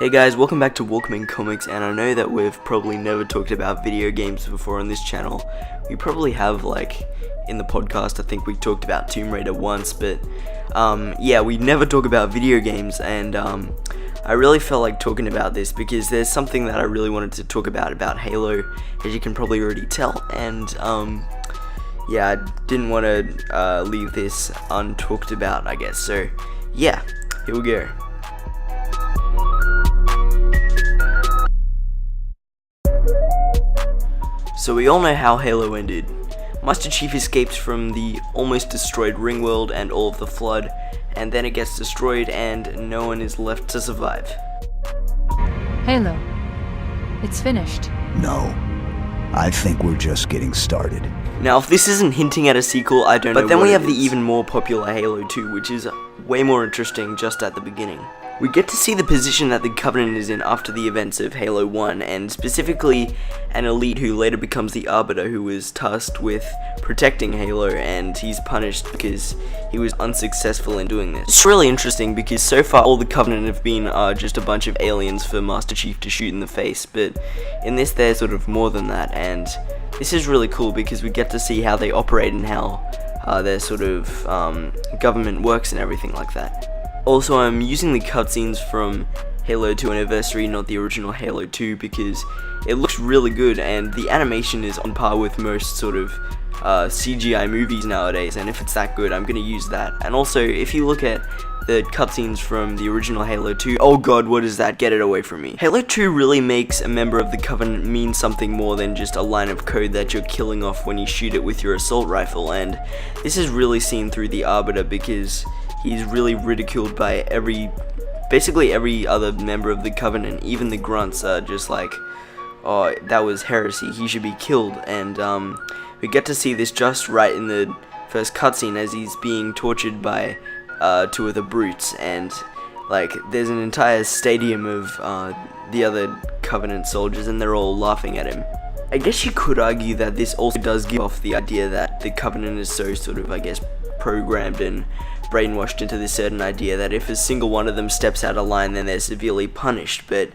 Hey guys, welcome back to Walkman Comics, and I know that we've probably never talked about video games before on this channel. We probably have, in the podcast, I think we talked about Tomb Raider once, but yeah, we never talk about video games, and I really felt like talking about this because there's something that I really wanted to talk about Halo, as you can probably already tell, and yeah, I didn't want to leave this untalked about, I guess. So yeah, here we go. So we all know how Halo ended. Master Chief escapes from the almost destroyed Ringworld and all of the Flood, and then it gets destroyed and no one is left to survive. Halo. It's finished. No. I think we're just getting started. Now, if this isn't hinting at a sequel, I don't know. But then we have the even more popular Halo 2, which is way more interesting just at the beginning. We get to see the position that the Covenant is in after the events of Halo 1, and specifically an elite who later becomes the Arbiter, who was tasked with protecting Halo, and he's punished because he was unsuccessful in doing this. It's really interesting because so far all the Covenant have been just a bunch of aliens for Master Chief to shoot in the face, but in this they're sort of more than that, and this is really cool because we get to see how they operate and how their sort of government works and everything like that. Also, I'm using the cutscenes from Halo 2 Anniversary, not the original Halo 2, because it looks really good and the animation is on par with most sort of CGI movies nowadays, and if it's that good, I'm going to use that. And also, if you look at the cutscenes from the original Halo 2, oh god, what is that? Get it away from me. Halo 2 really makes a member of the Covenant mean something more than just a line of code that you're killing off when you shoot it with your assault rifle, and this is really seen through the Arbiter because he's really ridiculed by basically every other member of the Covenant. Even the Grunts are just like, oh, that was heresy, he should be killed. And we get to see this just right in the first cutscene as he's being tortured by two of the brutes, and there's an entire stadium of the other Covenant soldiers and they're all laughing at him. I guess you could argue that this also does give off the idea that the Covenant is so sort of, I guess, programmed and brainwashed into this certain idea that if a single one of them steps out of line then they're severely punished, but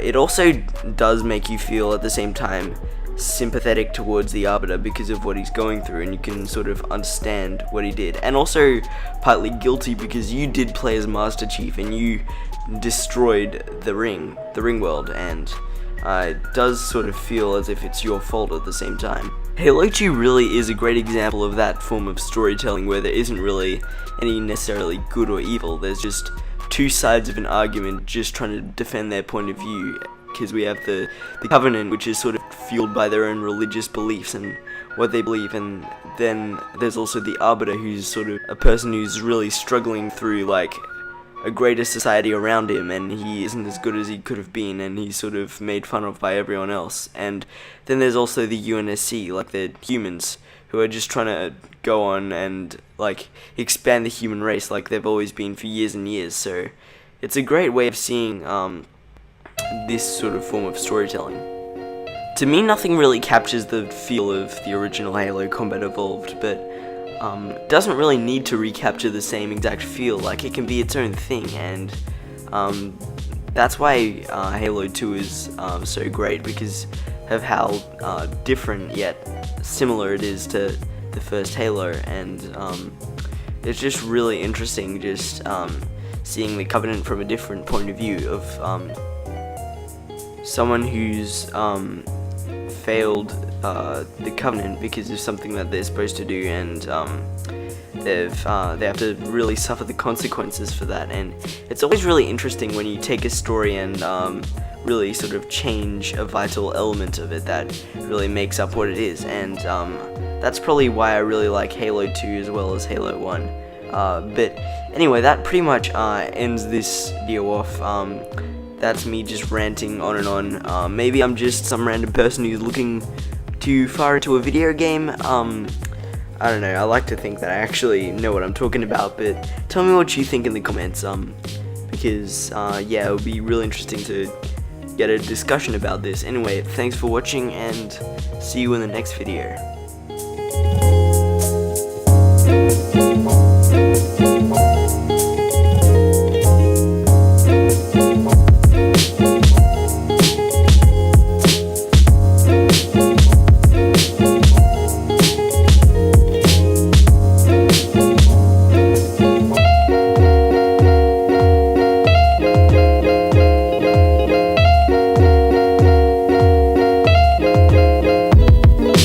it also does make you feel at the same time sympathetic towards the Arbiter because of what he's going through, and you can sort of understand what he did, and also partly guilty because you did play as Master Chief and you destroyed the Ringworld, and it does sort of feel as if it's your fault at the same time. Halo 2 really is a great example of that form of storytelling where there isn't really any necessarily good or evil, there's just two sides of an argument just trying to defend their point of view, because we have the Covenant, which is sort of fueled by their own religious beliefs and what they believe, and then there's also the Arbiter, who's sort of a person who's really struggling through a greater society around him, and he isn't as good as he could have been, and he's sort of made fun of by everyone else. And then there's also the UNSC, the humans, who are just trying to go on and expand the human race like they've always been for years and years. So it's a great way of seeing this sort of form of storytelling. To me, nothing really captures the feel of the original Halo Combat Evolved, but doesn't really need to recapture the same exact feel. It can be its own thing, and that's why Halo 2 is so great, because of how different yet similar it is to the first Halo, and it's just really interesting just seeing the Covenant from a different point of view of someone who's failed the Covenant because of something that they're supposed to do, and they have to really suffer the consequences for that. And it's always really interesting when you take a story and really sort of change a vital element of it that really makes up what it is, and that's probably why I really like Halo 2 as well as Halo 1. But anyway, that pretty much ends this video off. That's me just ranting on and on. Maybe I'm just some random person who's looking too far into a video game. I don't know, I like to think that I actually know what I'm talking about, but tell me what you think in the comments, because yeah, it would be really interesting to get a discussion about this. Anyway, thanks for watching, and see you in the next video.